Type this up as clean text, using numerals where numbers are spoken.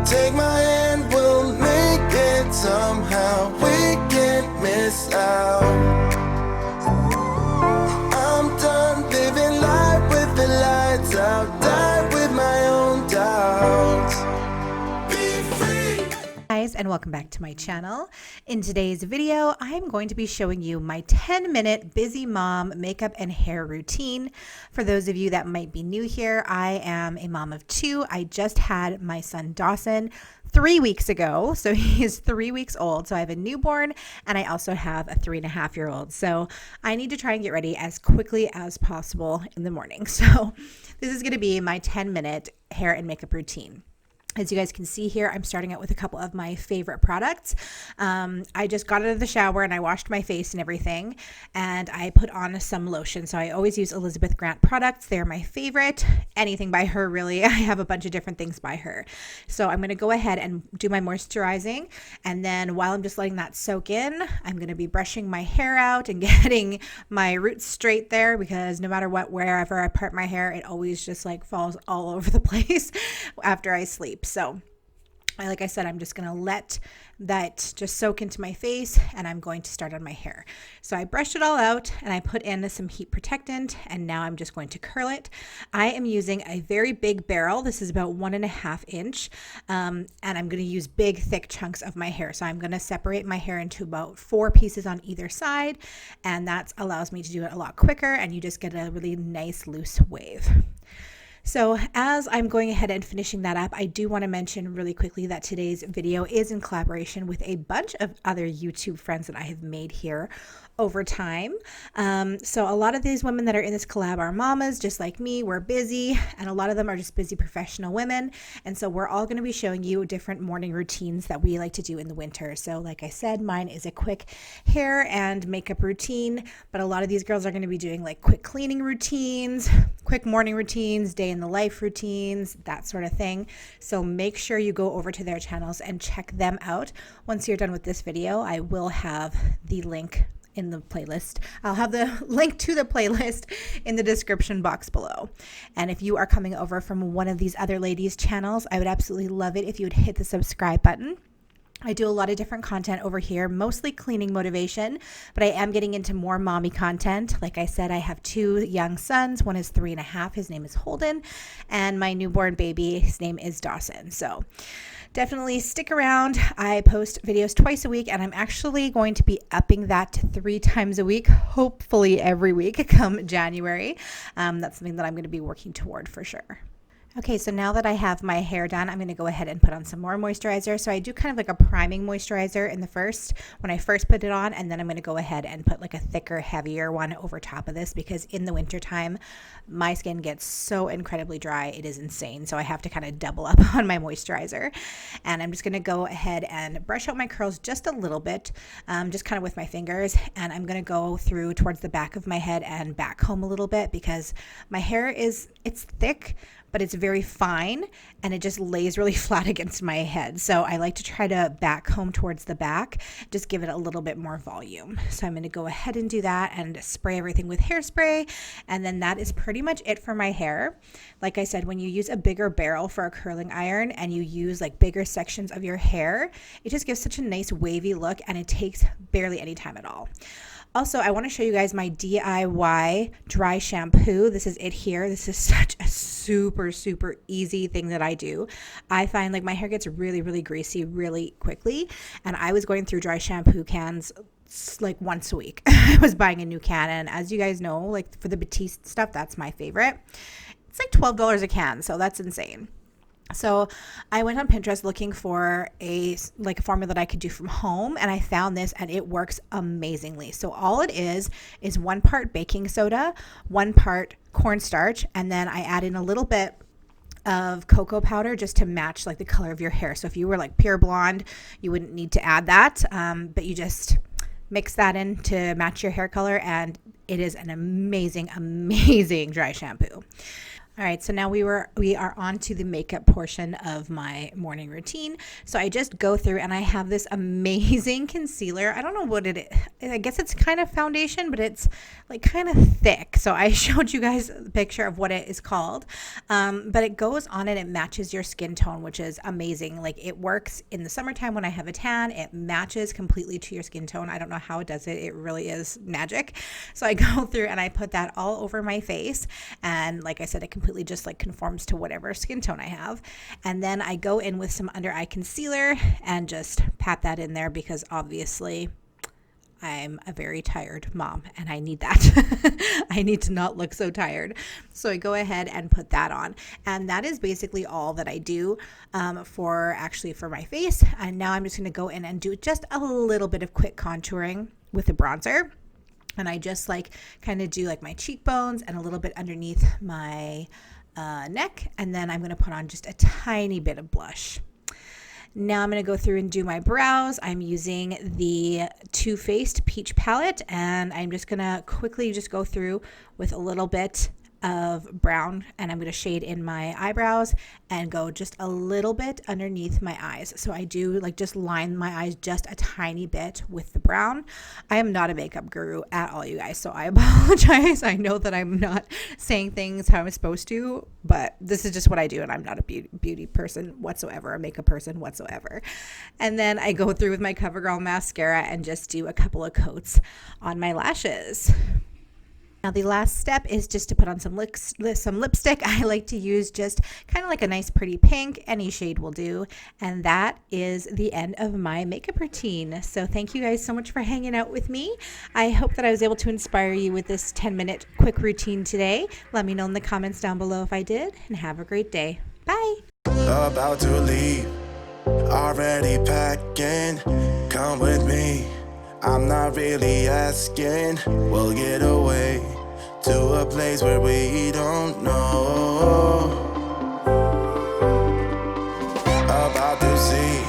Take my hand, we'll make it somehow. We can't miss out. I'm done living life with the lights out. Die with my own doubts. Be free. Guys, and welcome back to my channel. In today's video, I'm going to be showing you my 10-minute busy mom makeup and hair routine. For those of you that might be new here, I am a mom of 2. I just had my son Dawson 3 weeks ago, so he is 3 weeks old. So I have a newborn and I also have a 3.5-year-old. So I need to try and get ready as quickly as possible in the morning. So this is going to be my 10-minute hair and makeup routine. As you guys can see here, I'm starting out with a couple of my favorite products. I just got out of the shower and I washed my face and everything, and I put on some lotion. So I always use Elizabeth Grant products. They're my favorite. Anything by her, really. I have a bunch of different things by her. So I'm going to go ahead and do my moisturizing, and then while I'm just letting that soak in, I'm going to be brushing my hair out and getting my roots straight there, because no matter what, wherever I part my hair, it always just like falls all over the place after I sleep. So like I said, I'm just going to let that just soak into my face, and I'm going to start on my hair. So I brushed it all out and I put in some heat protectant, and now I'm just going to curl it. I am using a very big barrel. This is about 1.5 inch, and I'm going to use big thick chunks of my hair. So I'm going to separate my hair into about 4 pieces on either side, and that allows me to do it a lot quicker, and you just get a really nice loose wave. So as I'm going ahead and finishing that up, I do want to mention really quickly that today's video is in collaboration with a bunch of other YouTube friends that I have made here over time. So a lot of these women that are in this collab are mamas just like me. We're busy, and a lot of them are just busy professional women. And so we're all going to be showing you different morning routines that we like to do in the winter. So like I said, mine is a quick hair and makeup routine, but a lot of these girls are going to be doing like quick cleaning routines, quick morning routines, day in the life routines, that sort of thing. So make sure you go over to their channels and check them out. Once you're done with this video, I will have the link in the playlist. I'll have the link to the playlist in the description box below. And if you are coming over from one of these other ladies' channels, I would absolutely love it if you would hit the subscribe button. I do a lot of different content over here, mostly cleaning motivation, but I am getting into more mommy content. Like I said, I have 2 young sons. One is 3.5. His name is Holden, and my newborn baby, his name is Dawson. So definitely stick around. I post videos twice a week, and I'm actually going to be upping that to 3 times a week, hopefully every week come January. That's something that I'm going to be working toward for sure. Okay, so now that I have my hair done, I'm going to go ahead and put on some more moisturizer. So I do kind of like a priming moisturizer when I first put it on, and then I'm going to go ahead and put like a thicker, heavier one over top of this, because in the wintertime, my skin gets so incredibly dry. It is insane. So I have to kind of double up on my moisturizer. And I'm just going to go ahead and brush out my curls just a little bit, just kind of with my fingers. And I'm going to go through towards the back of my head and back comb a little bit, because my hair it's thick, but it's very fine, and it just lays really flat against my head. So I like to try to back comb towards the back, just give it a little bit more volume. So I'm going to go ahead and do that and spray everything with hairspray. And then that is pretty much it for my hair. Like I said, when you use a bigger barrel for a curling iron and you use like bigger sections of your hair, it just gives such a nice wavy look, and it takes barely any time at all. Also, I want to show you guys my DIY dry shampoo. This is it here. This is such a super easy thing that I do. I find like my hair gets really greasy really quickly, and I was going through dry shampoo cans like once a week. I was buying a new can, and as you guys know, like for the Batiste stuff, that's my favorite. It's like $12 a can, so that's insane. So I went on Pinterest looking for a formula that I could do from home, and I found this, and it works amazingly. So all it is 1 part baking soda, 1 part cornstarch, and then I add in a little bit of cocoa powder just to match like the color of your hair. So if you were like pure blonde, you wouldn't need to add that, but you just mix that in to match your hair color, and it is an amazing dry shampoo. All right, so now we are on to the makeup portion of my morning routine. So I just go through and I have this amazing concealer. I don't know what it is. I guess it's kind of foundation, but it's like kind of thick. So I showed you guys the picture of what it is called. But it goes on and it matches your skin tone, which is amazing. Like it works in the summertime when I have a tan. It matches completely to your skin tone. I don't know how it does it. It really is magic. So I go through and I put that all over my face. And like I said, it completely just like conforms to whatever skin tone I have. And then I go in with some under eye concealer and just pat that in there because obviously I'm a very tired mom and I need that. I need to not look so tired. So I go ahead and put that on. And that is basically all that I do for my face. And now I'm just going to go in and do just a little bit of quick contouring with the bronzer. And I just like kind of do like my cheekbones and a little bit underneath my neck. And then I'm going to put on just a tiny bit of blush. Now I'm going to go through and do my brows. I'm using the Too Faced Peach Palette, and I'm just going to quickly just go through with a little bit of brown, and I'm going to shade in my eyebrows and go just a little bit underneath my eyes. So I do like just line my eyes just a tiny bit with the brown. I am not a makeup guru at all, you guys, so I apologize. I know that I'm not saying things how I'm supposed to, but this is just what I do, and I'm not a beauty person whatsoever, a makeup person whatsoever. And then I go through with my CoverGirl mascara and just do a couple of coats on my lashes. Now the last step is just to put on some lipstick. I like to use just kind of like a nice pretty pink. Any shade will do. And that is the end of my makeup routine. So thank you guys so much for hanging out with me. I hope that I was able to inspire you with this 10-minute quick routine today. Let me know in the comments down below if I did, and have a great day. Bye. About to leave, already packing. Come with me, I'm not really asking. We'll get away to a place where we don't know. About to see